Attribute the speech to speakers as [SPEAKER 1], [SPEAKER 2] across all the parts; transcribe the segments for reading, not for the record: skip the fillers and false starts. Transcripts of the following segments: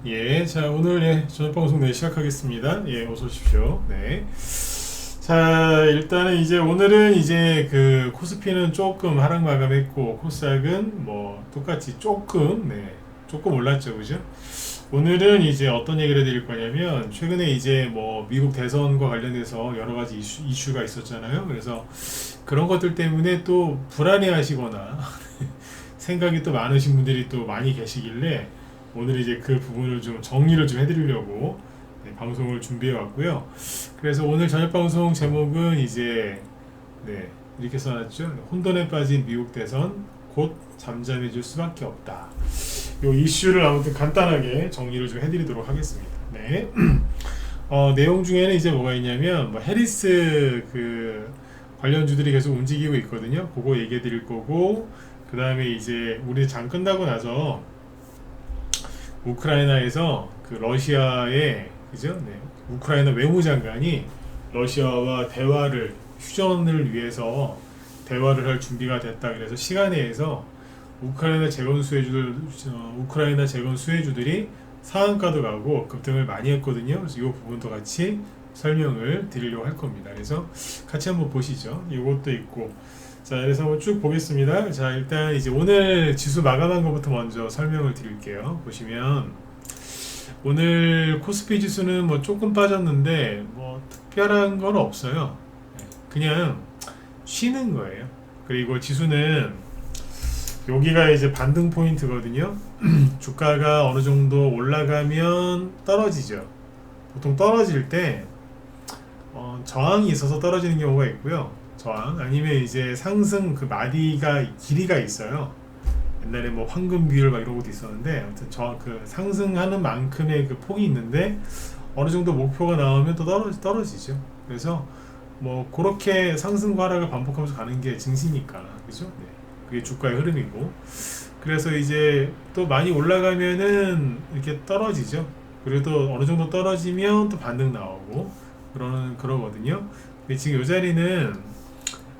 [SPEAKER 1] 예, 자, 오늘 저녁 방송 시작하겠습니다. 예, 어서 오십시오. 네. 자, 일단은 이제 오늘은 이제 그 코스피는 조금 하락 마감했고, 코스닥은 뭐 똑같이 조금 올랐죠, 그죠? 오늘은 이제 어떤 얘기를 드릴 거냐면, 최근에 이제 뭐 미국 대선과 관련해서 여러 가지 이슈가 있었잖아요. 그래서 그런 것들 때문에 또 불안해 하시거나, 생각이 또 많으신 분들이 또 많이 계시길래, 오늘 이제 그 부분을 좀 정리를 좀 해드리려고 방송을 준비해 왔고요. 그래서 오늘 저녁 방송 제목은 이제 이렇게 써놨죠. 혼돈에 빠진 미국 대선 곧 잠잠해질 수밖에 없다. 요 이슈를 아무튼 간단하게 정리를 좀 해드리도록 하겠습니다. 네. 내용 중에는 이제 뭐가 있냐면 뭐 해리스 그 관련주들이 계속 움직이고 있거든요. 그거 얘기해 드릴 거고, 그 다음에 이제 우리 장 끝나고 나서 우크라이나에서 그 러시아의 그죠? 네. 우크라이나 외무장관이 러시아와 대화를 휴전을 위해서 대화를 할 준비가 됐다. 그래서 시간내에서 우크라이나 재건 수혜주들이 상한가도 가고 급등을 많이 했거든요. 그래서 이 부분도 같이 설명을 드리려고 할 겁니다. 그래서 같이 한번 보시죠. 이것도 있고. 자, 그래서 한번 쭉 보겠습니다. 자, 일단 이제 오늘 지수 마감한 것부터 먼저 설명을 드릴게요. 보시면 오늘 코스피 지수는 뭐 조금 빠졌는데 뭐 특별한 건 없어요. 그냥 쉬는 거예요. 그리고 지수는 여기가 이제 반등 포인트거든요. 주가가 어느 정도 올라가면 떨어지죠. 보통 떨어질 때 저항이 있어서 떨어지는 경우가 있고요. 저항 아니면 이제 상승 그 마디가 길이가 있어요. 옛날에 뭐 황금 비율 막 이런 것도 있었는데, 아무튼 저 그 상승하는 만큼의 그 폭이 있는데 어느 정도 목표가 나오면 또 떨어지죠. 그래서 뭐 그렇게 상승과 하락을 반복하면서 가는 게 증시니까, 그죠? 네. 그게 주가의 흐름이고, 그래서 이제 또 많이 올라가면은 이렇게 떨어지죠. 그리고 또 어느 정도 떨어지면 또 반등 나오고 그러거든요. 근데 지금 이 자리는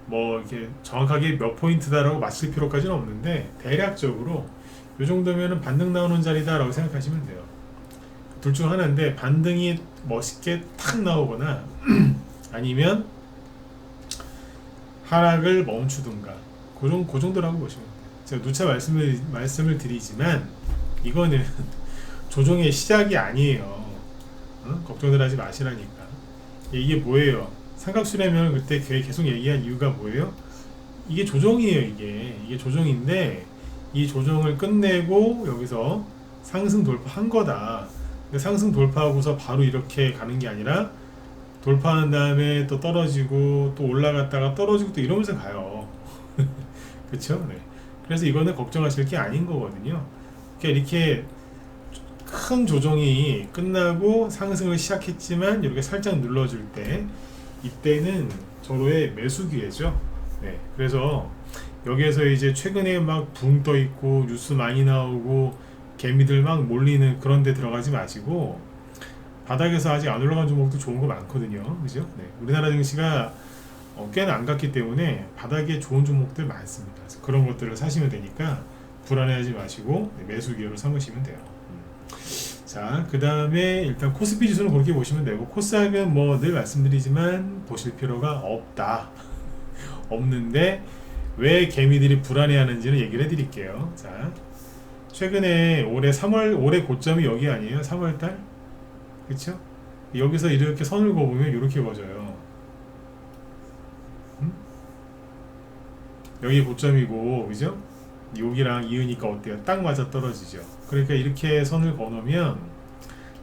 [SPEAKER 1] 뭐 이렇게 정확하게 몇 포인트다라고 맞출 필요까지는 없는데, 대략적으로 이 정도면은 반등 나오는 자리다라고 생각하시면 돼요. 둘 중 하나인데, 반등이 멋있게 탁 나오거나 아니면 하락을 멈추든가, 그 정도라고 보시면 돼요. 제가 누차 말씀을 드리지만 이거는 조정의 시작이 아니에요. 걱정들 하지 마시라니까. 이게 뭐예요? 삼각수렴을 그때 계속 얘기한 이유가 뭐예요? 이게 조정이에요. 이게 조정인데, 이 조정을 끝내고 여기서 상승 돌파한 거다. 근데 상승 돌파하고서 바로 이렇게 가는 게 아니라, 돌파한 다음에 또 떨어지고 또 올라갔다가 떨어지고 또 이러면서 가요. 그쵸? 네. 그래서 이거는 걱정하실 게 아닌 거거든요. 그러니까 이렇게 큰 조정이 끝나고 상승을 시작했지만 이렇게 살짝 눌러줄 때, 이때는 저로의 매수 기회죠. 네. 그래서 여기에서 이제 최근에 막 붕 떠 있고 뉴스 많이 나오고 개미들 막 몰리는 그런 데 들어가지 마시고, 바닥에서 아직 안 올라간 종목도 좋은 거 많거든요. 그죠? 네. 우리나라 증시가 꽤나 안 갔기 때문에 바닥에 좋은 종목들 많습니다. 그래서 그런 것들을 사시면 되니까 불안해하지 마시고 매수 기회로 삼으시면 돼요. 자, 그 다음에 일단 코스피 지수는 그렇게 보시면 되고, 코스닥은 뭐 늘 말씀드리지만 보실 필요가 없다. 없는데 왜 개미들이 불안해하는지는 얘기를 해드릴게요. 자, 최근에 올해 고점이 여기 아니에요? 3월달? 그쵸? 여기서 이렇게 선을 그어보면 이렇게 그어져요. 여기 고점이고, 그죠? 여기랑 이으니까 어때요? 딱 맞아 떨어지죠. 그러니까 이렇게 선을 그어놓으면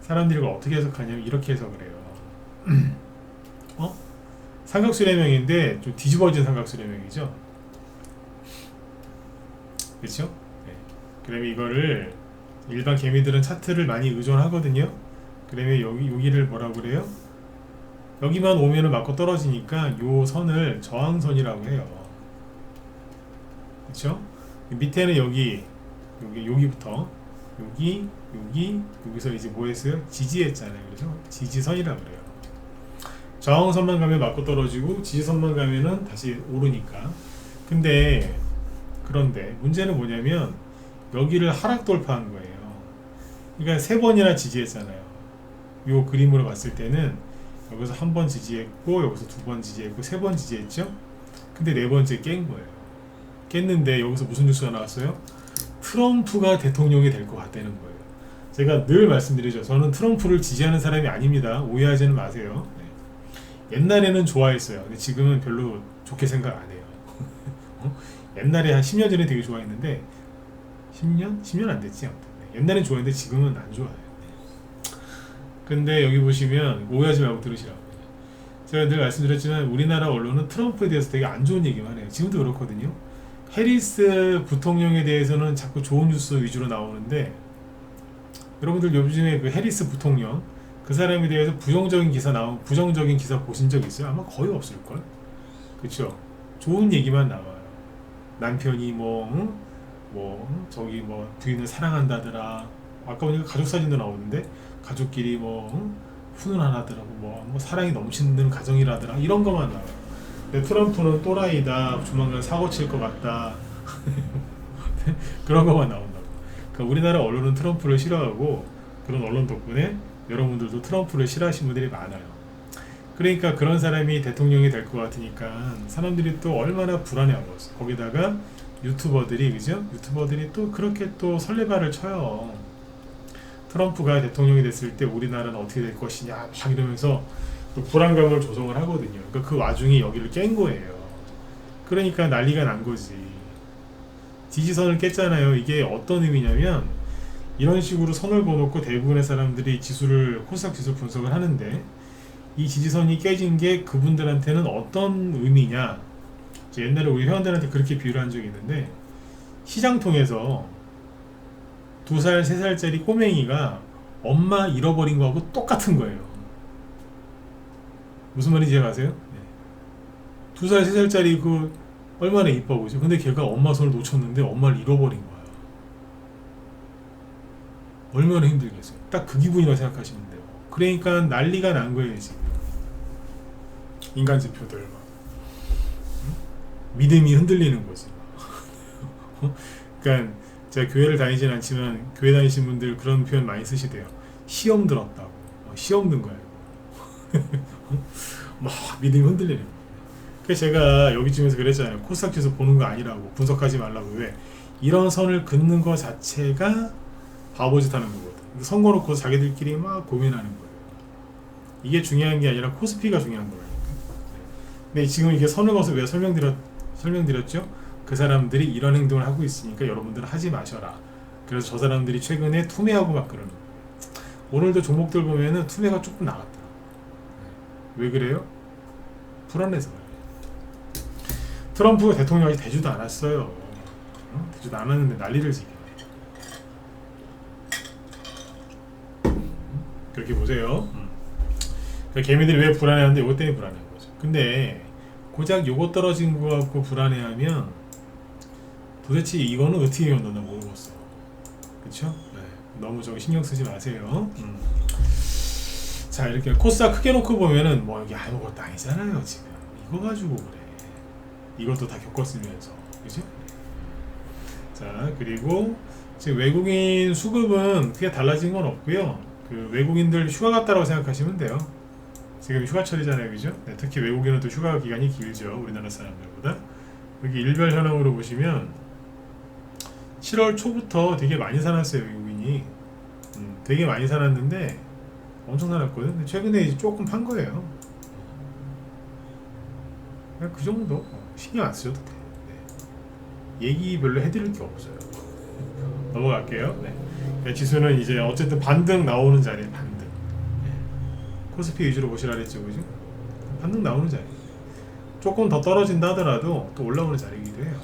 [SPEAKER 1] 사람들이 어떻게 해석하냐면 이렇게 해석을 해요. 삼각수렴형인데 좀 뒤집어진 삼각수렴형이죠. 그렇죠? 네. 그러면 이거를 일반 개미들은 차트를 많이 의존하거든요. 그러면 여기를 뭐라고 그래요? 여기만 오면은 맞고 떨어지니까 요 선을 저항선이라고 해요. 그렇죠? 밑에는 여기부터 여기서 이제 뭐 했어요? 지지했잖아요. 그래서 지지선이라고 그래요. 저항선만 가면 맞고 떨어지고 지지선만 가면은 다시 오르니까. 그런데 문제는 뭐냐면 여기를 하락 돌파한 거예요. 그러니까 3번이나 지지했잖아요. 요 그림으로 봤을 때는 여기서 1번 지지했고 여기서 2번 지지했고 3번 지지했죠. 근데 4번째 깬 거예요. 깼는데 여기서 무슨 뉴스가 나왔어요? 트럼프가 대통령이 될 것 같다는 거예요. 제가 늘 말씀드리죠. 저는 트럼프를 지지하는 사람이 아닙니다. 오해하지는 마세요. 네. 옛날에는 좋아했어요. 근데 지금은 별로 좋게 생각 안 해요. 옛날에 한 10년 전에 되게 좋아했는데 10년? 10년 안 됐지. 아무튼. 네. 옛날엔 좋아했는데 지금은 안 좋아요. 네. 근데 여기 보시면 오해하지 말고 들으시라고. 제가 늘 말씀드렸지만 우리나라 언론은 트럼프에 대해서 되게 안 좋은 얘기만 해요. 지금도 그렇거든요. 해리스 부통령에 대해서는 자꾸 좋은 뉴스 위주로 나오는데 여러분들 요즘에 그 해리스 부통령 그 사람에 대해서 부정적인 기사 보신 적 있어요? 아마 거의 없을걸? 그쵸? 좋은 얘기만 나와요. 남편이 저기 부인을 사랑한다더라. 아까 보니까 가족 사진도 나오는데 가족끼리 훈훈하더라고 사랑이 넘치는 가정이라더라. 이런 것만 나와요. 근데 트럼프는 또라이다. 조만간 사고 칠 것 같다. 그런 것만 나온다고. 그러니까 우리나라 언론은 트럼프를 싫어하고 그런 언론 덕분에 여러분들도 트럼프를 싫어하시는 분들이 많아요. 그러니까 그런 사람이 대통령이 될 것 같으니까 사람들이 또 얼마나 불안해하고 있어. 거기다가 유튜버들이 그죠? 유튜버들이 또 그렇게 또 설레발을 쳐요. 트럼프가 대통령이 됐을 때 우리나라는 어떻게 될 것이냐 막 이러면서 또 불안감을 조성을 하거든요. 그러니까 그 와중에 여기를 깬 거예요. 그러니까 난리가 난 거지. 지지선을 깼잖아요. 이게 어떤 의미냐면 이런 식으로 선을 그어놓고 대부분의 사람들이 코스닥 지수를 분석을 하는데 이 지지선이 깨진 게 그분들한테는 어떤 의미냐. 옛날에 우리 회원들한테 그렇게 비유를 한 적이 있는데 시장 통해서 2살, 3살짜리 꼬맹이가 엄마 잃어버린 거하고 똑같은 거예요. 무슨 말인지 이해가 가세요? 네. 2살, 3살짜리 그 얼마나 이뻐 보이죠? 근데 걔가 엄마 손을 놓쳤는데 엄마를 잃어버린 거야. 얼마나 힘들겠어요. 딱 그 기분이라고 생각하시면 돼요. 그러니까 난리가 난 거예요 지금. 인간 지표들 막. 믿음이 흔들리는 거지. 그러니까 제가 교회를 다니진 않지만 교회 다니신 분들 그런 표현 많이 쓰시대요. 시험 들었다고. 시험 든 거야. 막 믿음이 흔들리는 거예요. 그래서 제가 여기쯤에서 그랬잖아요. 코스닥 지수 보는 거 아니라고. 분석하지 말라고. 왜? 이런 선을 긋는 거 자체가 바보짓 하는 거거든. 선거 놓고 자기들끼리 막 고민하는 거예요. 이게 중요한 게 아니라 코스피가 중요한 거라니까. 근데 지금 이게 선을 그어서 왜 설명드렸죠? 그 사람들이 이런 행동을 하고 있으니까 여러분들은 하지 마셔라. 그래서 저 사람들이 최근에 투매하고 막 그러는 거예요. 오늘도 종목들 보면은 투매가 조금 나갔더라고요. 왜 그래요? 불안해서 그래요. 트럼프가 대통령이 되지도 않았어요. 되지도 않았는데 난리를 지게. 그렇게 보세요. 그러니까 개미들이 왜 불안해하는데 이것 때문에 불안해한 거죠. 근데 고작 요거 떨어진 거 갖고 불안해하면 도대체 이거는 어떻게 건너나 모르겠어. 그쵸? 네. 너무 저기 신경 쓰지 마세요. 자, 이렇게 코스닥 크게 놓고 보면은 여기 아무것도 아니잖아요 지금. 이거 가지고 그래. 이것도 다 겪었으면서. 그죠? 자, 그리고 지금 외국인 수급은 크게 달라진 건 없고요. 그 외국인들 휴가 갔다라고 생각하시면 돼요. 지금 휴가철이잖아요, 그죠? 네, 특히 외국인은 또 휴가 기간이 길죠, 우리나라 사람들보다. 여기 일별 현황으로 보시면 7월 초부터 되게 많이 사놨어요, 외국인이. 되게 많이 사놨는데 엄청 사놨거든. 근데 최근에 이제 조금 판 거예요. 그냥 그 정도. 신경 안 쓰셔도 돼. 네. 얘기 별로 해드릴 게 없어요. 넘어갈게요. 네. 지수는 이제 어쨌든 반등 나오는 자리에 반등. 코스피 위주로 보시라 그랬죠, 그죠? 반등 나오는 자리. 조금 더 떨어진다 하더라도 또 올라오는 자리이기도 해요.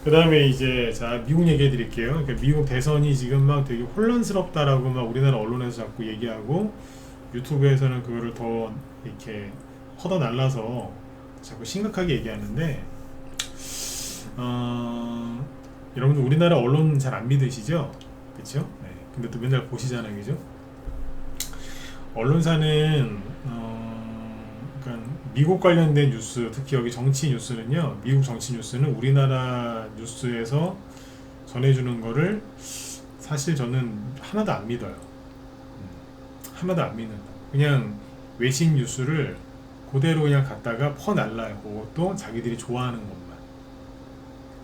[SPEAKER 1] 그 다음에 이제 자 미국 얘기해 드릴게요. 그러니까 미국 대선이 지금 막 되게 혼란스럽다라고 막 우리나라 언론에서 자꾸 얘기하고 유튜브에서는 그거를 더 이렇게 퍼다 날라서 자꾸 심각하게 얘기하는데 여러분들 우리나라 언론 잘 안 믿으시죠? 그쵸? 네. 근데 또 맨날 보시잖아요, 그죠? 언론사는 그러니까 미국 관련된 뉴스, 특히 여기 정치 뉴스는요, 미국 정치 뉴스는 우리나라 뉴스에서 전해주는 거를 사실 저는 하나도 안 믿어요. 하나도 안 믿는다. 그냥 외신 뉴스를 그대로 그냥 갖다가 퍼날라고 또 자기들이 좋아하는 것만.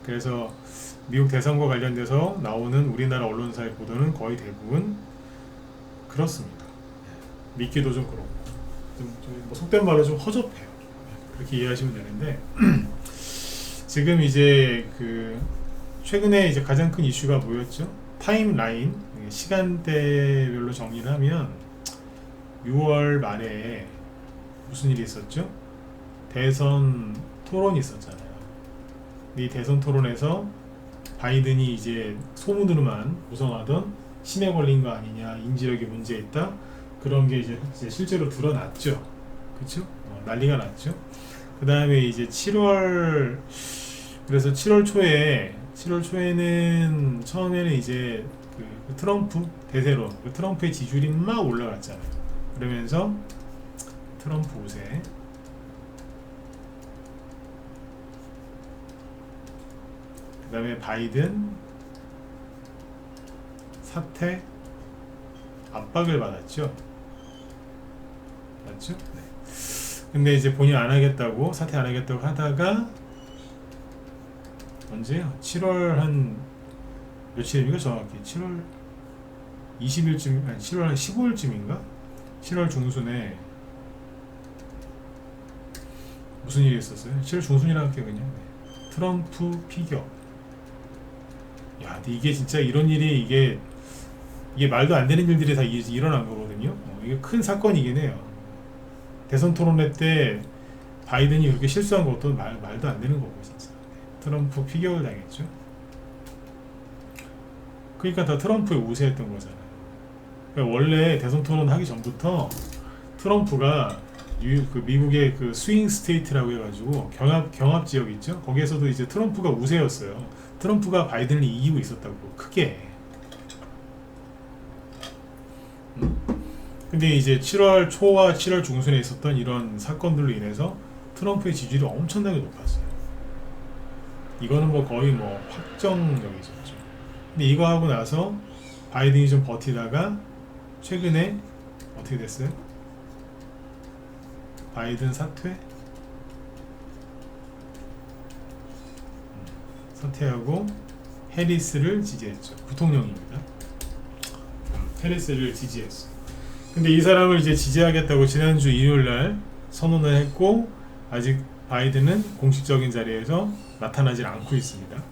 [SPEAKER 1] 그래서 미국 대선과 관련돼서 나오는 우리나라 언론사의 보도는 거의 대부분 그렇습니다. 믿기도 좀 그렇고 뭐 속된 말로 좀 허접해요. 그렇게 이해하시면 되는데 지금 이제 그 최근에 이제 가장 큰 이슈가 뭐였죠? 타임라인 시간대별로 정리를 하면 6월 말에 무슨 일이 있었죠? 대선 토론이 있었잖아요. 이 대선 토론에서 바이든이 이제 소문으로만 구성하던 치매 걸린 거 아니냐, 인지력에 문제 있다, 그런 게 이제 실제로 드러났죠. 그쵸? 난리가 났죠. 그 다음에 이제 7월, 그래서 7월 초에는 처음에는 이제 그 트럼프 대세로 그 트럼프의 지지율이 막 올라갔잖아요. 그러면서 트럼프 우세, 그 다음에 바이든 사퇴 압박을 받았죠. 맞죠? 네. 근데 이제 본인 안 하겠다고, 사퇴 안 하겠다고 하다가 언제요? 7월 한 며칠입니까? 정확히 7월 20일쯤, 아니 7월 한 15일쯤인가? 7월 중순에 무슨 일이 있었어요? 7월 중순이라고 할게요. 그냥 트럼프 피격. 야, 근데 이게 진짜 이런 일이 이게 말도 안 되는 일들이 다 일어난 거거든요. 이게 큰 사건이긴 해요. 대선 토론회 때 바이든이 그렇게 실수한 것도 말도 안 되는 거고 진짜. 트럼프 피격을 당했죠. 그러니까 다 트럼프의 우세했던 거잖아요. 그러니까 원래 대선 토론 하기 전부터 트럼프가 그 미국의 그 스윙 스테이트라고 해가지고 경합 지역 있죠. 거기에서도 이제 트럼프가 우세였어요. 트럼프가 바이든을 이기고 있었다고 크게. 근데 이제 7월 초와 7월 중순에 있었던 이런 사건들로 인해서 트럼프의 지지율이 엄청나게 높았어요. 이거는 뭐 거의 뭐 확정적이었죠. 근데 이거 하고 나서 바이든이 좀 버티다가 최근에 어떻게 됐어요? 바이든 사퇴하고 해리스를 지지했죠. 부통령입니다. 해리스를 지지했어. 근데 이 사람을 이제 지지하겠다고 지난주 일요일날 선언을 했고 아직 바이든은 공식적인 자리에서 나타나질 않고 있습니다.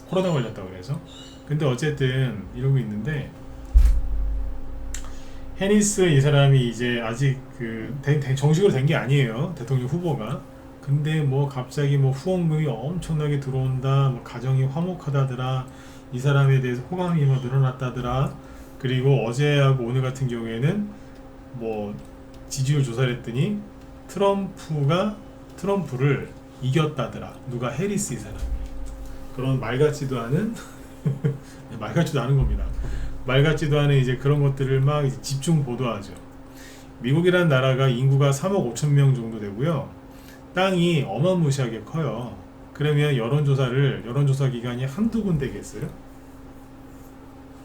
[SPEAKER 1] 코로나 걸렸다고 그래서. 근데 어쨌든 이러고 있는데 해리스 이 사람이 이제 아직 그 정식으로 된 게 아니에요. 대통령 후보가. 근데 뭐 갑자기 뭐 후원금이 엄청나게 들어온다, 뭐 가정이 화목하다더라, 이 사람에 대해서 호감이 뭐 늘어났다더라. 그리고 어제하고 오늘 같은 경우에는 뭐 지지율 조사를 했더니 트럼프를 이겼다더라. 누가? 해리스 이 사람. 그런 말 같지도 않은 말 같지도 않은 겁니다. 말 같지도 않은 이제 그런 것들을 막 이제 집중 보도하죠. 미국이라는 나라가 인구가 3억 5천 명 정도 되고요. 땅이 어마무시하게 커요. 그러면 여론조사 기관이 한두 군데겠어요?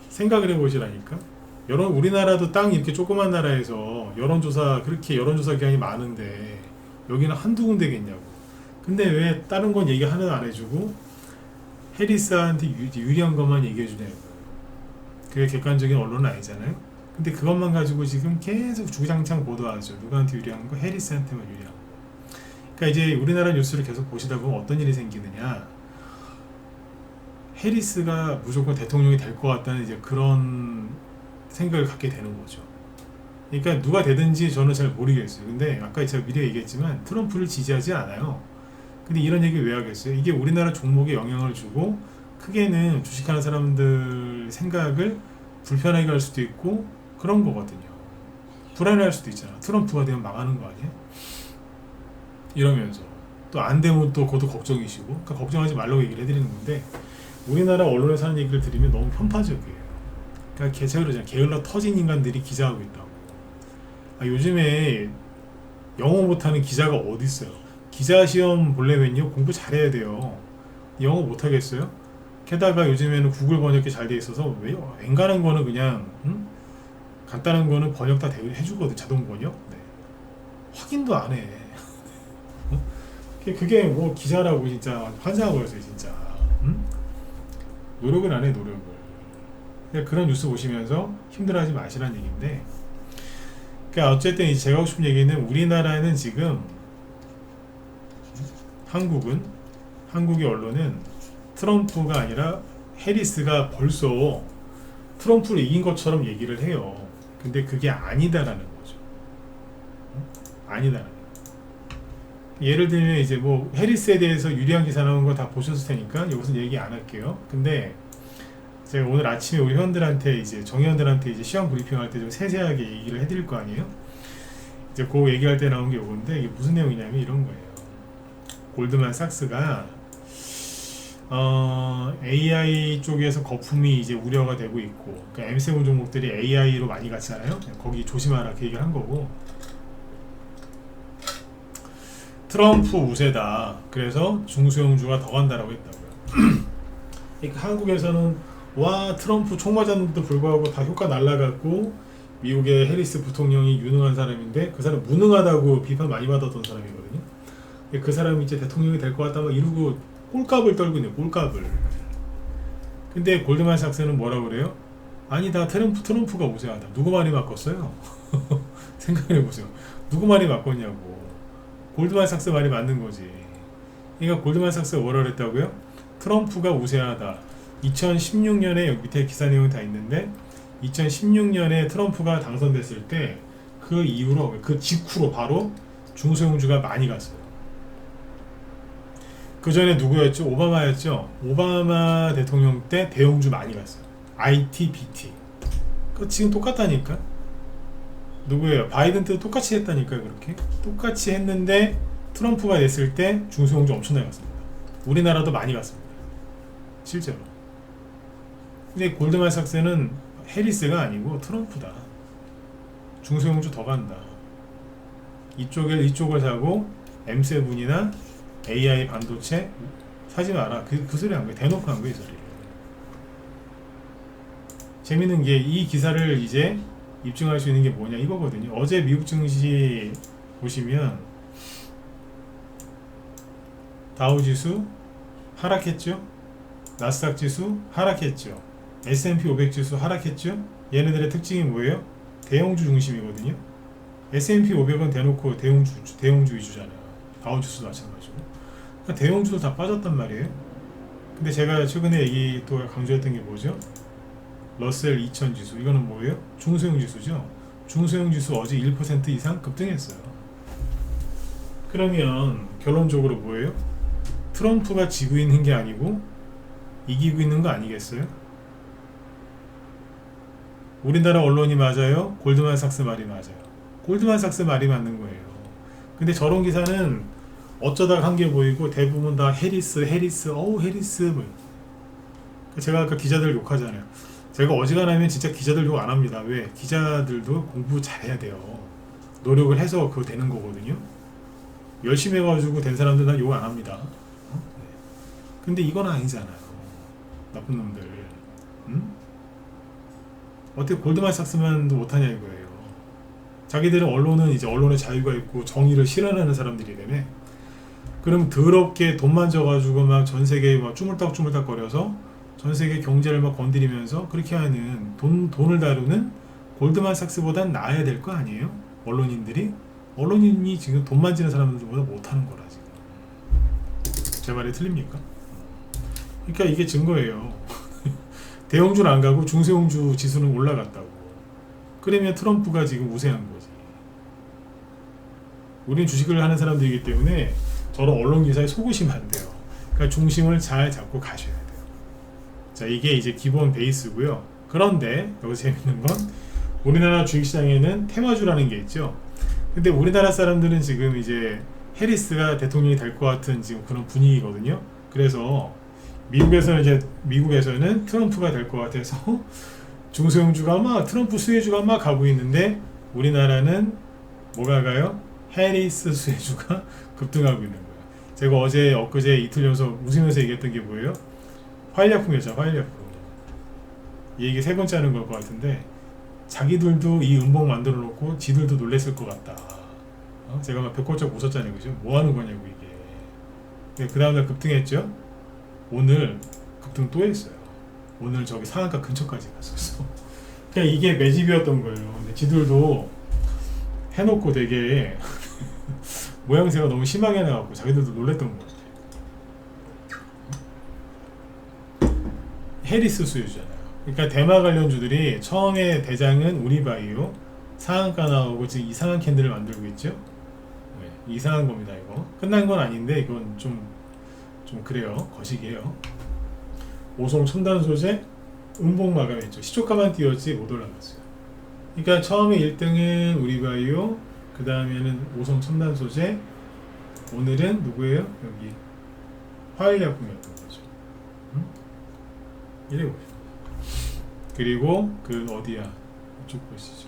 [SPEAKER 1] 생각을 해보시라니까. 우리나라도 땅이 이렇게 조그만 나라에서 여론조사 기관이 많은데 여기는 한두 군데겠냐고. 근데 왜 다른 건 얘기 하나도 안 해주고 해리스한테 유리한 것만 얘기해주냐고. 그게 객관적인 언론은 아니잖아요. 근데 그것만 가지고 지금 계속 주구장창 보도하죠. 누구한테 유리한 거? 해리스한테만 유리한 거. 그러니까 이제 우리나라 뉴스를 계속 보시다 보면 어떤 일이 생기느냐, 해리스가 무조건 대통령이 될 것 같다는 이제 그런 생각을 갖게 되는 거죠. 그러니까 누가 되든지 저는 잘 모르겠어요. 근데 아까 제가 미리 얘기했지만 트럼프를 지지하지 않아요. 근데 이런 얘기 왜 하겠어요? 이게 우리나라 종목에 영향을 주고 크게는 주식하는 사람들 생각을 불편하게 할 수도 있고 그런 거거든요. 불안해할 수도 있잖아. 트럼프가 되면 망하는 거 아니야? 이러면서 또 안 되면 또 그것도 걱정이시고. 그러니까 걱정하지 말라고 얘기를 해드리는 건데 우리나라 언론에서 하는 얘기를 들으면 너무 편파적이에요. 그러니까 제가 그러잖아요. 게을러 터진 인간들이 기자하고 있다고. 요즘에 영어 못하는 기자가 어디 있어요? 기자 시험 보려면요 공부 잘해야 돼요. 영어 못하겠어요? 게다가 요즘에는 구글 번역기 잘 돼 있어서 왜 웬간한 거는 그냥 간단한 거는 번역 다 해주거든. 자동 번역. 네. 확인도 안 해. 어? 그게 뭐 기자라고 진짜 환장하고 있어요 진짜. 노력을 안 해 노력을. 그런 뉴스 보시면서 힘들어하지 마시라는 얘기인데, 그러니까 어쨌든 이제 제가 하고 싶은 얘기는 우리나라는 지금 한국의 언론은 트럼프가 아니라 해리스가 벌써 트럼프를 이긴 것처럼 얘기를 해요. 근데 그게 아니다라는 거죠. 아니다라는 거. 예를 들면 이제 뭐 해리스에 대해서 유리한 기사 나온 거 다 보셨을 테니까 여기서 얘기 안 할게요. 근데 제가 오늘 아침에 우리 회원들한테 이제 정회원들한테 이제 시험 브리핑할 때 좀 세세하게 얘기를 해드릴 거 아니에요. 이제 그 얘기할 때 나온 게 요건데, 이게 무슨 내용이냐면 이런 거예요. 골드만삭스가 AI 쪽에서 거품이 이제 우려가 되고 있고, 그러니까 M7 종목들이 AI로 많이 갔잖아요. 거기 조심하라 그 얘기를 한 거고, 트럼프 우세다. 그래서 중소형주가 더 간다라고 했다고요. 그러니까 한국에서는 와 트럼프 총 맞았는데도 불구하고 다 효과 날라갔고, 미국의 해리스 부통령이 유능한 사람인데 그 사람 무능하다고 비판 많이 받았던 사람이거든요. 그 사람이 이제 대통령이 될 것 같다 막 이러고 꼴값을 떨고 있네요. 꼴값을. 근데 골드만삭스는 뭐라고 그래요? 아니다, 트럼프가 우세하다. 누구 말이 바꿨어요? 생각해보세요. 누구 말이 바꿨냐고. 골드만삭스 말이 맞는 거지. 그러니까 골드만삭스가 뭐라 그랬다고요? 트럼프가 우세하다. 2016년에 여기 밑에 기사 내용이 다 있는데, 2016년에 트럼프가 당선됐을 때 그 이후로, 그 직후로 바로 중소형주가 많이 갔어요. 그 전에 누구였죠? 오바마였죠? 오바마 대통령 때 대형주 많이 갔어요. IT, BT. 그 지금 똑같다니까? 누구예요? 바이든 때도 똑같이 했다니까요. 그렇게 똑같이 했는데 트럼프가 됐을 때 중소형주 엄청나게 갔습니다. 우리나라도 많이 갔습니다. 실제로. 근데 골드만삭스는 해리스가 아니고 트럼프다. 중소형주 더 간다. 이쪽을 사고 M7이나 AI 반도체 사지 마라. 그 소리 한 거예요. 대놓고 한 거예요. 이 소리를. 재밌는 게 이 기사를 이제 입증할 수 있는 게 뭐냐 이거거든요. 어제 미국 증시 보시면 다우지수 하락했죠. 나스닥 지수 하락했죠. S&P 500 지수 하락했죠. 얘네들의 특징이 뭐예요? 대형주 중심이거든요. S&P 500은 대놓고 대형주 위주잖아요. 다우지수도 마찬가지고. 그러니까 대형주도 다 빠졌단 말이에요. 근데 제가 최근에 얘기 또 강조했던 게 뭐죠? 러셀 2000 지수. 이거는 뭐예요? 중소형 지수죠. 중소형 지수 어제 1% 이상 급등했어요. 그러면 결론적으로 뭐예요? 트럼프가 지고 있는 게 아니고 이기고 있는 거 아니겠어요? 우리나라 언론이 맞아요? 골드만삭스 말이 맞아요? 골드만삭스 말이 맞는 거예요. 근데 저런 기사는 어쩌다가 한 게 보이고 대부분 다 해리스 뭐. 제가 아까 기자들 욕하잖아요. 제가 어지간하면 진짜 기자들 욕 안 합니다. 왜? 기자들도 공부 잘해야 돼요. 노력을 해서 그거 되는 거거든요. 열심히 해가지고 된 사람들 난 욕 안 합니다. 근데 이건 아니잖아요. 나쁜 놈들. 어떻게 골드만삭스만 못하냐 이거예요. 자기들은 언론은 이제 언론의 자유가 있고 정의를 실현하는 사람들이라며. 그럼 더럽게 돈만 져가지고 막 전 세계에 막 쭈물딱쭈물딱 거려서 전 세계 경제를 막 건드리면서 그렇게 하는 돈을 다루는 골드만삭스보단 나아야 될 거 아니에요? 언론인이 지금 돈 만지는 사람들보다 못하는 거라 지금. 제 말이 틀립니까? 그러니까 이게 증거예요. 대형주는 안 가고 중소형주 지수는 올라갔다고. 그러면 트럼프가 지금 우세한 거지. 우리는 주식을 하는 사람들이기 때문에 저런 언론 기사에 속으시면 안 돼요. 그러니까 중심을 잘 잡고 가셔야 돼요. 자, 이게 이제 기본 베이스고요. 그런데 여기서 재밌는 건 우리나라 주식시장에는 테마주라는 게 있죠. 근데 우리나라 사람들은 지금 이제 해리스가 대통령이 될 것 같은 지금 그런 분위기거든요. 그래서 미국에서는 트럼프가 될 것 같아서 중소형주가 막 트럼프 수혜주가 막 가고 있는데 우리나라는 뭐가 가요? 해리스 수혜주가 급등하고 있는 거예요. 제가 어제 엊그제 이틀 연속 웃으면서 얘기했던 게 뭐예요? 화일약품이었죠. 화일약품. 이 얘기 세 번째 하는 걸 것 같은데 자기들도 이 음봉 만들어 놓고 지들도 놀랬을 것 같다. 제가 막 벽골짝 웃었잖아요. 그죠? 뭐 하는 거냐고 이게. 그 다음날 급등했죠. 오늘 급등 또 했어요. 오늘 저기 상한가 근처까지 갔었어. 그냥 이게 매집이었던 거예요. 근데 지들도 해놓고 되게 모양새가 너무 심하게 나갖고 자기들도 놀랬던 것 같아요. 해리스 수요주잖아요. 그러니까 대마 관련주들이 처음에 대장은 우리바이오 상한가 나오고 지금 이상한 캔들을 만들고 있죠. 네, 이상한 겁니다. 이거 끝난 건 아닌데 이건 좀 그래요. 거시기해요. 오송 첨단 소재 음봉 마감했죠. 시초가만 띄웠지 못 올라갔어요. 그러니까 처음에 1등은 우리바이오, 그 다음에는 오송 첨단 소재, 오늘은 누구예요? 여기 화일약품이었던 거죠. 이래 보시죠. 그리고 그 어디야? 이쪽 보시죠.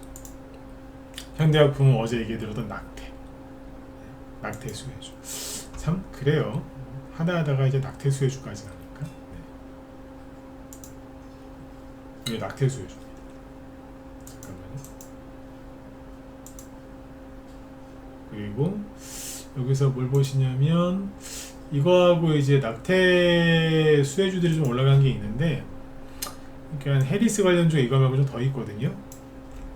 [SPEAKER 1] 현대약품은 어제 얘기 들었던 낙태 수혜주. 참 그래요. 하다가 이제 낙태 수혜주까지 가니까. 네. 이게 낙태 수혜주입니다. 잠깐만요. 그리고 여기서 뭘 보시냐면 이거하고 이제 낙태 수혜주들이 좀 올라간 게 있는데, 그러니까 해리스 관련주 이거 말고 좀 더 있거든요.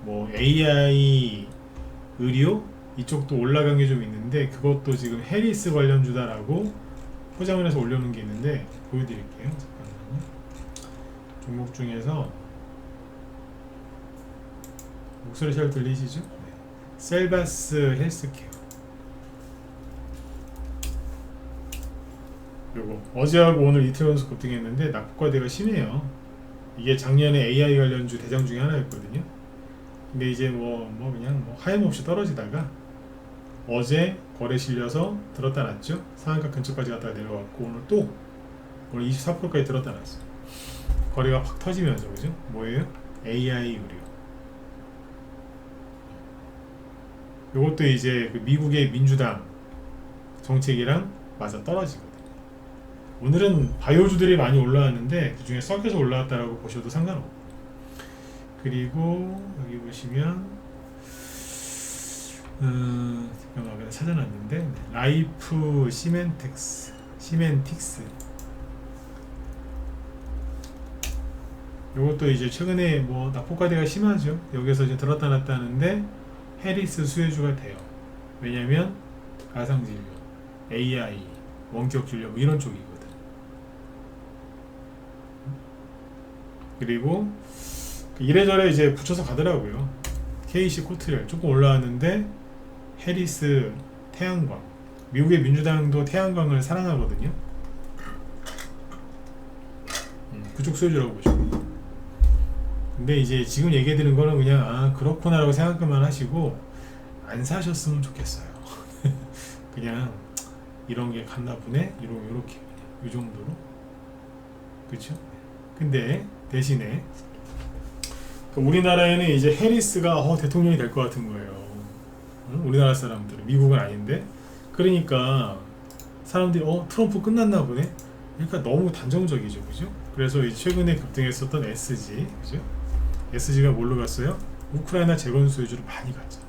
[SPEAKER 1] 뭐 AI 의료 이쪽도 올라간 게 좀 있는데 그것도 지금 해리스 관련주다라고 포장을 해서 올려놓은 게 있는데 보여드릴게요. 잠깐만요. 종목 중에서 목소리 잘 들리시죠? 네. 셀바스 헬스케어. 요거 어제하고 오늘 이틀 연속 급등했는데 낙폭과대가 심해요. 이게 작년에 AI 관련주 대장 중에 하나였거든요. 근데 이제 그냥 하염없이 떨어지다가 어제 거래 실려서 들었다 놨죠. 상한가 근처까지 갔다가 내려왔고 오늘 24%까지 들었다 놨어요. 거래가 확 터지면서 그죠? 뭐예요? AI 의료. 요것도 이제 그 미국의 민주당 정책이랑 맞아 떨어지거든요. 오늘은 바이오주들이 많이 올라왔는데 그 중에 섞여서 올라왔다라고 보셔도 상관없고. 그리고 여기 보시면 잠깐만 그냥 찾아놨는데 라이프 시멘틱스 요것도 이제 최근에 뭐 낙폭과대가 심하죠. 여기서 이제 들었다 놨다 하는데 해리스 수혜주가 돼요. 왜냐면 가상진료, AI, 원격진료 뭐 이런 쪽이거든. 그리고 이래저래 이제 붙여서 가더라고요. KC 코트렐 조금 올라왔는데 해리스 태양광, 미국의 민주당도 태양광을 사랑하거든요. 그쪽 수혜주라고 보시고. 근데 이제 지금 얘기해드린 거는 그냥 그렇구나라고 생각만 하시고 안 사셨으면 좋겠어요. 그냥 이런 게 갔나 보네, 이렇게 그냥 이 정도로. 그렇죠? 근데 대신에 우리나라에는 이제 해리스가 대통령이 될 것 같은 거예요. 우리나라 사람들은, 미국은 아닌데. 그러니까 사람들이 트럼프 끝났나 보네. 그러니까 너무 단정적이죠, 그죠? 그래서 최근에 급등했었던 SG, 그죠? SG가 뭘로 갔어요? 우크라이나 재건 수혜주로 많이 갔죠.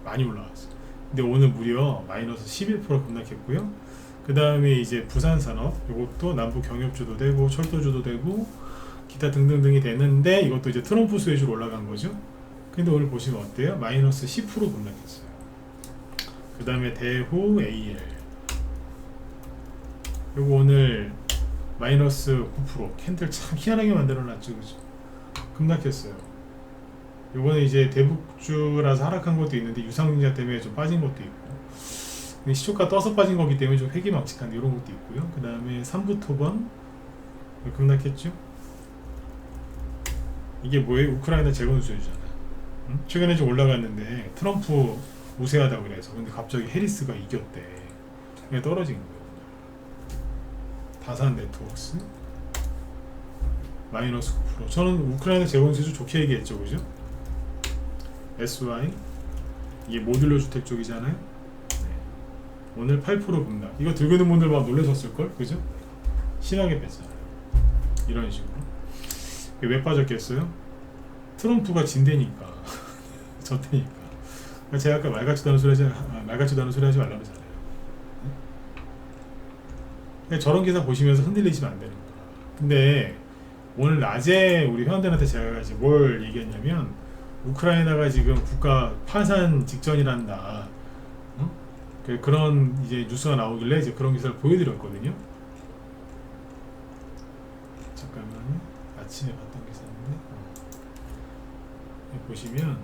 [SPEAKER 1] 많이 올라왔어요. 근데 오늘 무려 마이너스 11% 급락했고요. 그 다음에 이제 부산산업, 이것도 남부 경협주도 되고 철도주도 되고 기타 등등등이 되는데 이것도 이제 트럼프 수혜주로 올라간 거죠. 근데 오늘 보시면 어때요? 마이너스 10% 급락했어요. 그 다음에 대호 AL, 요거 오늘 마이너스 9%. 캔들 참 희한하게 만들어놨죠, 그죠? 급락했어요. 요거는 이제 대북주라서 하락한 것도 있는데 유상증자 때문에 좀 빠진 것도 있고, 시초가 떠서 빠진 거기 때문에 좀 회귀망측한 이런 것도 있고요. 그 다음에 삼부토번 급락했죠. 이게 뭐예요? 우크라이나 재건 수혜주잖아. 최근에 좀 올라갔는데 트럼프 우세하다고 그래서, 근데 갑자기 해리스가 이겼대. 그냥 떨어진 거예요. 다산 네트워크스 마이너스 9%. 저는 우크라이나 재건 수혜주 좋게 얘기했죠, 그죠? SY 이게 모듈러 주택 쪽이잖아요. 네. 오늘 8% 급락. 이거 들고 있는 분들 막 놀라셨을걸, 그죠? 심하게 뺐잖아요. 이런 식으로. 왜 빠졌겠어요? 트럼프가 진대니까. 졌대니까. 제가 아까 말같지도 않은 소리 하지 말라고 했잖아요. 저런 기사 보시면서 흔들리시면 안 되는 거야. 근데 오늘 낮에 우리 회원들한테 제가 이제 뭘 얘기했냐면, 우크라이나가 지금 국가 파산 직전이란다. 어? 그런 이제 뉴스가 나오길래 이제 그런 기사를 보여드렸거든요. 잠깐만요. 아침에 봤던 기사인데 보시면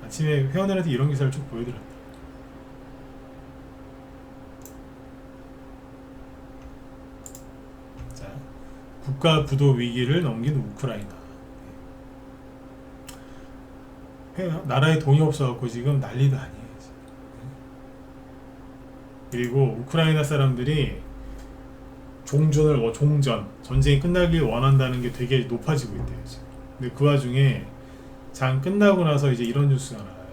[SPEAKER 1] 아침에 회원들한테 이런 기사를 쭉 보여드렸다. 자, 국가 부도 위기를 넘긴 우크라이나. 나라에 돈이 없어갖고 지금 난리도 아니에요. 그리고 우크라이나 사람들이 종전을 전쟁이 끝나길 원한다는 게 되게 높아지고 있대요 지금. 근데 그 와중에 장 끝나고 나서 이제 이런 뉴스가 나와요.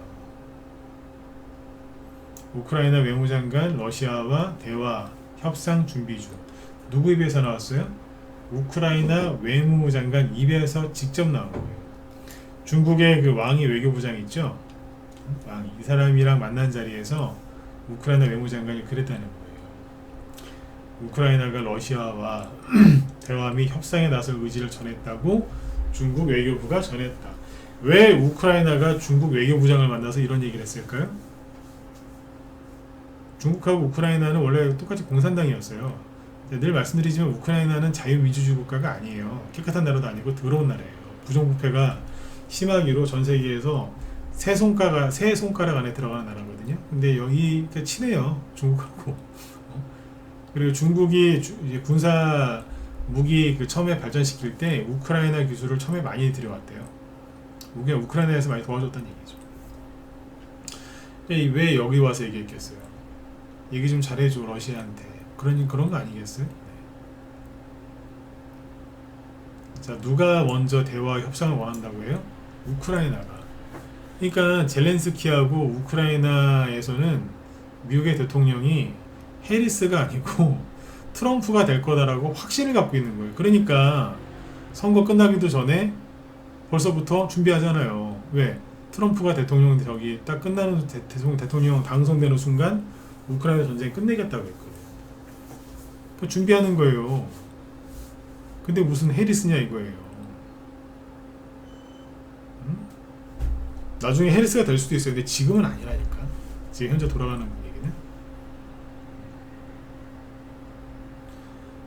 [SPEAKER 1] 우크라이나 외무장관 러시아와 대화 협상 준비 중. 누구 입에서 나왔어요? 우크라이나 외무장관 입에서 직접 나온 거예요. 중국의 그 왕이 외교부장 있죠? 왕이 이 사람이랑 만난 자리에서 우크라이나 외무장관이 그랬다는 거예요. 우크라이나가 러시아와 대화 및 협상에 나설 의지를 전했다고 중국 외교부가 전했다. 왜 우크라이나가 중국 외교부장을 만나서 이런 얘기를 했을까요? 중국하고 우크라이나는 원래 똑같이 공산당이었어요. 늘 말씀드리지만 우크라이나는 자유민주주의 국가가 아니에요. 깨끗한 나라도 아니고 더러운 나라예요. 부정부패가 심하기로 전 세계에서 세 손가락 안에 들어가는 나라거든요. 근데 여기 친해요, 중국하고. 그리고 중국이 이제 군사 무기 처음에 발전시킬 때 우크라이나 기술을 처음에 많이 들여왔대요. 우크라이나에서 많이 도와줬다는 얘기죠. 왜 여기 와서 얘기했겠어요? 얘기 좀 잘해줘 러시아한테. 그런 거 아니겠어요? 네. 자, 누가 먼저 대화 협상을 원한다고 해요? 우크라이나가. 그러니까 젤렌스키하고 우크라이나에서는 미국의 대통령이 해리스가 아니고 트럼프가 될 거다라고 확신을 갖고 있는 거예요. 그러니까 선거 끝나기도 전에 벌써부터 준비하잖아요. 왜? 트럼프가 대통령 딱 끝나는 대통령 당선되는 순간 우크라이나 전쟁 끝내겠다고 했거든요. 그 준비하는 거예요. 근데 무슨 해리스냐 이거예요. 나중에 해리스가 될 수도 있어요. 근데 지금은 아니라니까. 지금 현재 돌아가는 분위기는.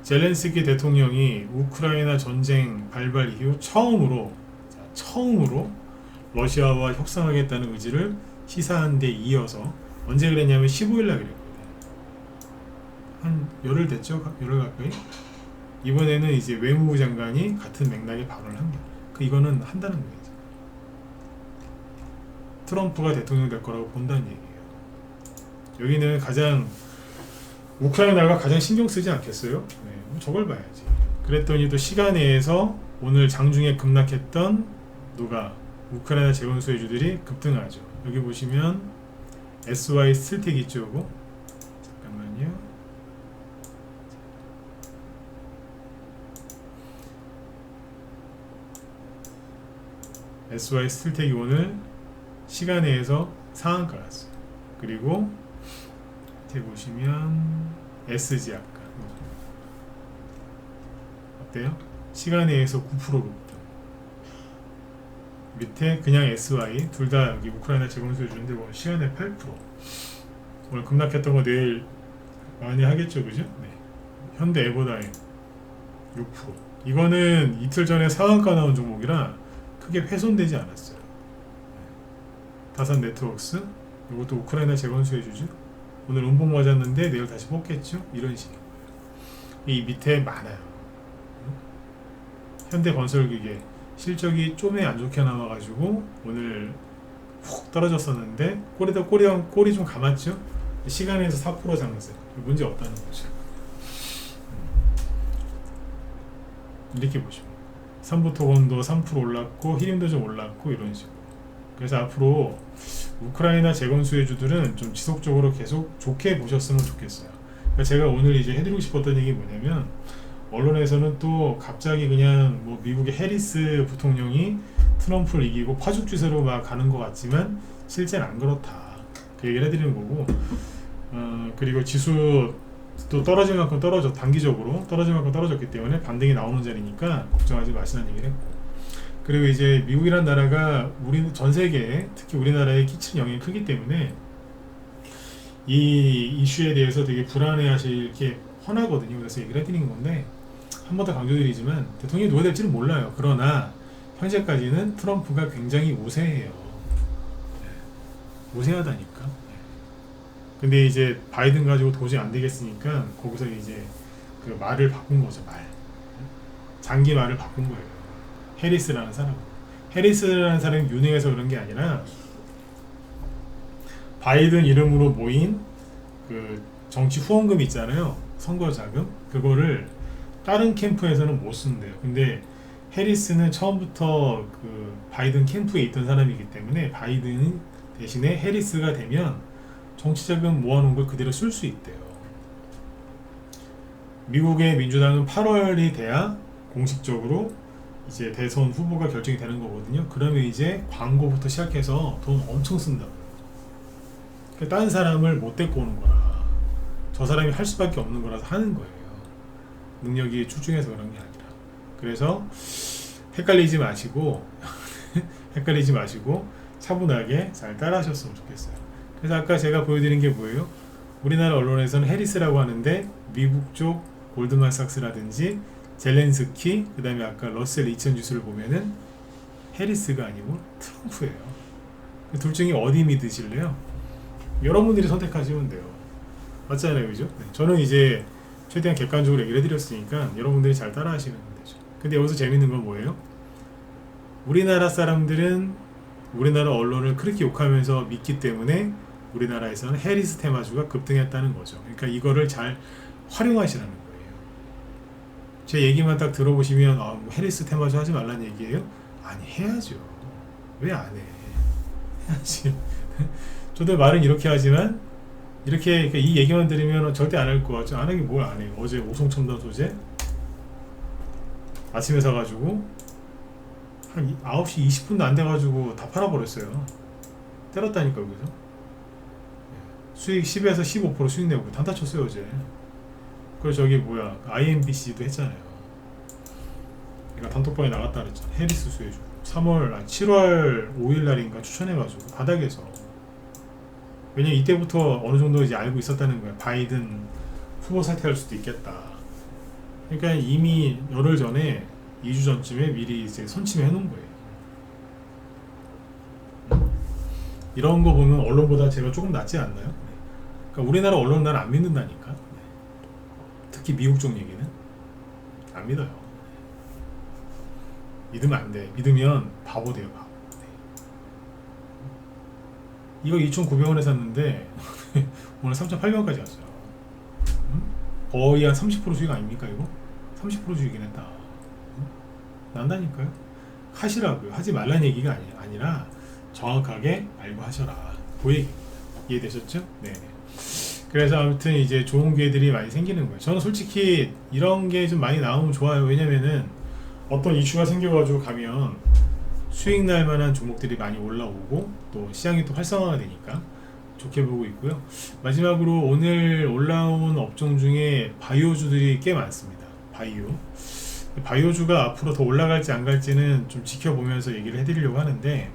[SPEAKER 1] 젤렌스키 대통령이 우크라이나 전쟁 발발 이후 처음으로 러시아와 협상하겠다는 의지를 시사한 데 이어서 언제 그랬냐면 15일날 그랬거든요. 한 열흘 됐죠? 열흘 가까이? 이번에는 이제 외무부 장관이 같은 맥락에 발언을 합니다. 이거는 한다는 거예요. 트럼프가 대통령 될 거라고 본다는 얘기예요. 여기는 우크라이나가 가장 신경 쓰지 않겠어요? 네, 저걸 봐야지. 그랬더니 또 시간 내에서 오늘 장중에 급락했던 우크라이나 재건수혜주들이 급등하죠. 여기 보시면 SY 스틸텍 있죠, 이거? 잠깐만요. SY 스틸텍이 오늘 시간 내에서 상한가 났어요. 그리고 밑에 보시면 SG 아까 어때요? 시간 내에서 9% 급등. 밑에 그냥 SY 둘 다 여기 우크라이나 재건수 해주는데 오늘 시간에 8%. 오늘 급락했던 거 내일 많이 하겠죠, 그죠? 네. 현대 에버다임 6%. 이거는 이틀 전에 상한가 나온 종목이라 크게 훼손되지 않았어요. 다산 네트워크스 이것도 우크라이나 재건수 해주죠. 오늘 음봉 맞았는데 내일 다시 뽑겠죠. 이런 식이에요. 이 밑에 많아요. 현대건설기계 실적이 좀에 안 좋게 나와가지고 오늘 훅 떨어졌었는데 꼬리 좀 감았죠. 시간에서 4% 상승. 문제 없다는 거죠. 이렇게 보시면 삼부토건도 3% 올랐고 히림도 좀 올랐고 이런 식으로. 그래서 앞으로 우크라이나 재건수혜주들은 좀 지속적으로 계속 좋게 보셨으면 좋겠어요. 그러니까 제가 오늘 이제 해드리고 싶었던 얘기 뭐냐면, 언론에서는 또 갑자기 그냥 뭐 미국의 해리스 부통령이 트럼프를 이기고 파죽지세로 막 가는 것 같지만 실제는 안 그렇다, 그 얘기를 해드리는 거고, 그리고 지수 또 떨어질 만큼 단기적으로 떨어질 만큼 떨어졌기 때문에 반등이 나오는 자리니까 걱정하지 마시라는 얘기를 했고, 그리고 이제 미국이란 나라가 우리 전 세계에 특히 우리나라에 끼치는 영향이 크기 때문에 이 이슈에 대해서 되게 불안해하실 게 뻔하거든요. 그래서 얘기를 해드리는 건데, 한 번 더 강조드리지만 대통령이 누가 될지는 몰라요. 그러나 현재까지는 트럼프가 굉장히 우세해요. 우세하다니까. 근데 이제 바이든 가지고 도저히 안 되겠으니까 거기서 이제 그 말을 바꾼 거죠. 장기 말을 바꾼 거예요. 해리스라는 사람. 해리스라는 사람이 유능해서 그런 게 아니라 바이든 이름으로 모인 그 정치 후원금 있잖아요. 선거 자금. 그거를 다른 캠프에서는 못 쓴대요. 근데 해리스는 처음부터 그 바이든 캠프에 있던 사람이기 때문에 바이든 대신에 해리스가 되면 정치자금 모아놓은 걸 그대로 쓸 수 있대요. 미국의 민주당은 8월이 돼야 공식적으로 이제 대선 후보가 결정이 되는 거거든요. 그러면 이제 광고부터 시작해서 돈 엄청 쓴다. 그러니까 다른 사람을 못 데리고 오는 거라, 저 사람이 할 수밖에 없는 거라서 하는 거예요. 능력이 출중해서 그런 게 아니라. 그래서 헷갈리지 마시고 헷갈리지 마시고 차분하게 잘 따라하셨으면 좋겠어요. 그래서 아까 제가 보여드린 게 뭐예요? 우리나라 언론에서는 해리스라고 하는데 미국 쪽 골드만삭스라든지 젤렌스키, 그 다음에 아까 러셀 2000 지수를 보면은 해리스가 아니고 트럼프예요. 둘 중에 어디 믿으실래요? 여러분들이 선택하시면 돼요. 맞잖아요, 그죠? 네. 저는 이제 최대한 객관적으로 얘기를 해드렸으니까 여러분들이 잘 따라하시면 되죠. 근데 여기서 재밌는 건 뭐예요? 우리나라 사람들은 우리나라 언론을 그렇게 욕하면서 믿기 때문에 우리나라에서는 해리스 테마주가 급등했다는 거죠. 그러니까 이거를 잘 활용하시라는 거예요. 제 얘기만 딱 들어보시면 뭐 해리스 테마주 하지 말라는 얘기예요? 아니, 해야죠. 왜 안 해? 해야지. 저도 말은 이렇게 하지만 이렇게 이 얘기만 들으면 절대 안 할 거 같죠. 안 하긴 뭘 안 해요. 어제 오송첨단 소재 아침에 사가지고 한 9시 20분도 안 돼가지고 다 팔아버렸어요. 때렸다니까요, 그죠? 수익 10에서 15% 수익 내고 단타 쳤어요, 어제. 그리고 저기 뭐야, IMBC도 했잖아요. 그러니까 단톡방에 나갔다 그랬잖아. 해리스 수혜주 7월 5일 날인가 추천해가지고 바닥에서. 왜냐면 이때부터 어느 정도 이제 알고 있었다는 거야. 바이든 후보 사퇴할 수도 있겠다. 그러니까 이미 열흘 전에 2주 전쯤에 미리 이제 선침해 놓은 거예요. 이런 거 보면 언론보다 제가 조금 낫지 않나요? 그러니까 우리나라 언론 난 안 믿는다니까. 특히 미국 쪽 얘기는 안 믿어요. 믿으면 안 돼. 믿으면 바보 돼요, 바보. 이거 2,900원에 샀는데 오늘 3,800원까지 왔어요. 거의 한 30% 수익 아닙니까 이거? 30% 수익이긴 했다. 난다니까요. 하시라고요. 하지 말란 얘기가 아니라 정확하게 알고 하셔라, 그 얘기입니다. 이해되셨죠? 네. 그래서 아무튼 이제 좋은 기회들이 많이 생기는 거예요. 저는 솔직히 이런 게 좀 많이 나오면 좋아요. 왜냐면은 어떤 이슈가 생겨가지고 가면 수익 날 만한 종목들이 많이 올라오고 또 시장이 또 활성화가 되니까 좋게 보고 있고요. 마지막으로 오늘 올라온 업종 중에 바이오주들이 꽤 많습니다. 바이오주가 앞으로 더 올라갈지 안 갈지는 좀 지켜보면서 얘기를 해드리려고 하는데,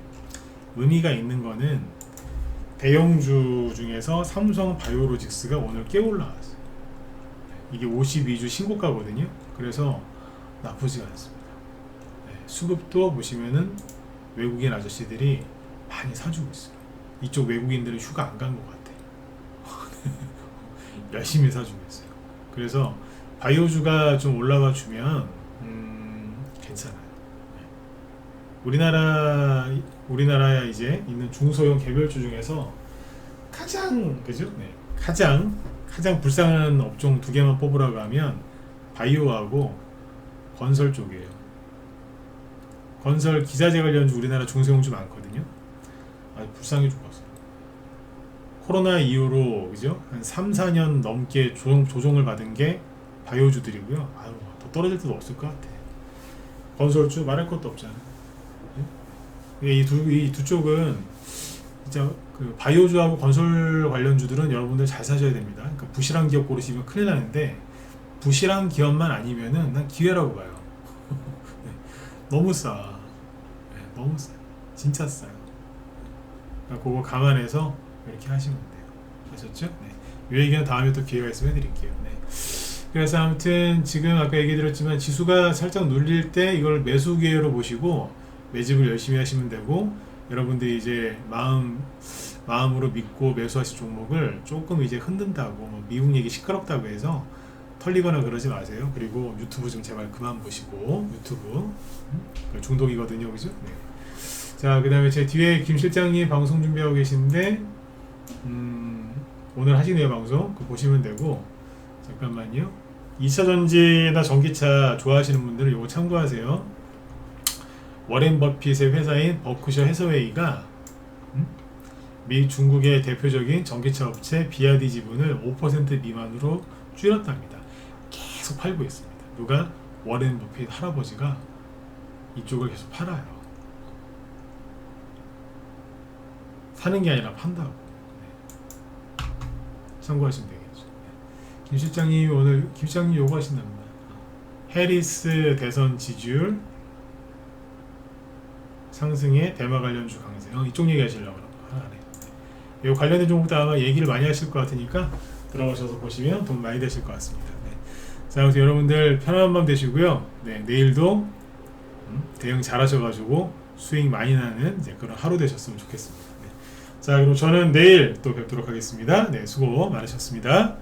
[SPEAKER 1] 의미가 있는 거는 대형주 중에서 삼성 바이오로직스가 오늘 꽤 올라왔어요. 이게 52주 신고가거든요. 그래서 나쁘지가 않습니다. 수급도 보시면은 외국인 아저씨들이 많이 사주고 있어요. 이쪽 외국인들은 휴가 안 간 것 같아. 열심히 사주고 있어요. 그래서 바이오주가 좀 올라가 주면 괜찮아요. 우리나라에 이제 있는 중소형 개별주 중에서 가장, 그죠? 네. 가장 불쌍한 업종 두 개만 뽑으라고 하면 바이오하고 건설 쪽이에요. 건설 기자재 관련주 우리나라 중소형주 많거든요. 아주 불쌍해 죽었어요. 코로나 이후로 그죠? 한 3, 4년 넘게 조종을 받은 게 바이오주들이고요. 아유, 더 떨어질 데도 없을 것 같아. 건설주 말할 것도 없잖아. 이 두 쪽은 진짜 그 바이오주하고 건설 관련주들은 여러분들 잘 사셔야 됩니다. 그러니까 부실한 기업 고르시면 큰일 나는데 부실한 기업만 아니면은 난 기회라고 봐요. 네, 너무 싸. 네, 너무 싸. 진짜 싸요. 그러니까 그거 감안해서 이렇게 하시면 돼요. 아셨죠? 네. 이 얘기는 다음에 또 기회가 있으면 해드릴게요. 네. 그래서 아무튼 지금 아까 얘기 드렸지만 지수가 살짝 눌릴 때 이걸 매수 기회로 보시고 매집을 열심히 하시면 되고, 여러분들이 이제 마음으로 믿고 매수하실 종목을 조금 이제 흔든다고 뭐 미국 얘기 시끄럽다고 해서 털리거나 그러지 마세요. 그리고 유튜브 좀 제발 그만 보시고, 유튜브 중독이거든요, 그죠? 네. 자, 그 다음에 제 뒤에 김 실장님 방송 준비하고 계신데 오늘 하시네요. 방송 그거 보시면 되고, 잠깐만요. 2차 전지나 전기차 좋아하시는 분들은 이거 참고하세요. 워렌 버핏의 회사인 버크셔 해서웨이가 미 중국의 대표적인 전기차 업체 비아디 지분을 5% 미만으로 줄였답니다. 계속 팔고 있습니다. 누가? 워렌 버핏 할아버지가 이쪽을 계속 팔아요. 사는 게 아니라 판다고. 네. 참고하시면 되겠죠. 네. 김 실장님 오늘 김 실장님 요거 하신답니다. 해리스 대선 지지율 상승의 대마 관련주 강세. 이쪽 얘기 하시려고 그러고. 네. 이 관련된 종목도 아마 얘기를 많이 하실 것 같으니까 들어가셔서 보시면 도움 많이 되실 것 같습니다. 네. 자, 아무튼 여러분들 편안한 밤 되시고요. 네, 내일도 대응 잘 하셔가지고 수익 많이 나는 이제 그런 하루 되셨으면 좋겠습니다. 네. 자, 그럼 저는 내일 또 뵙도록 하겠습니다. 네, 수고 많으셨습니다.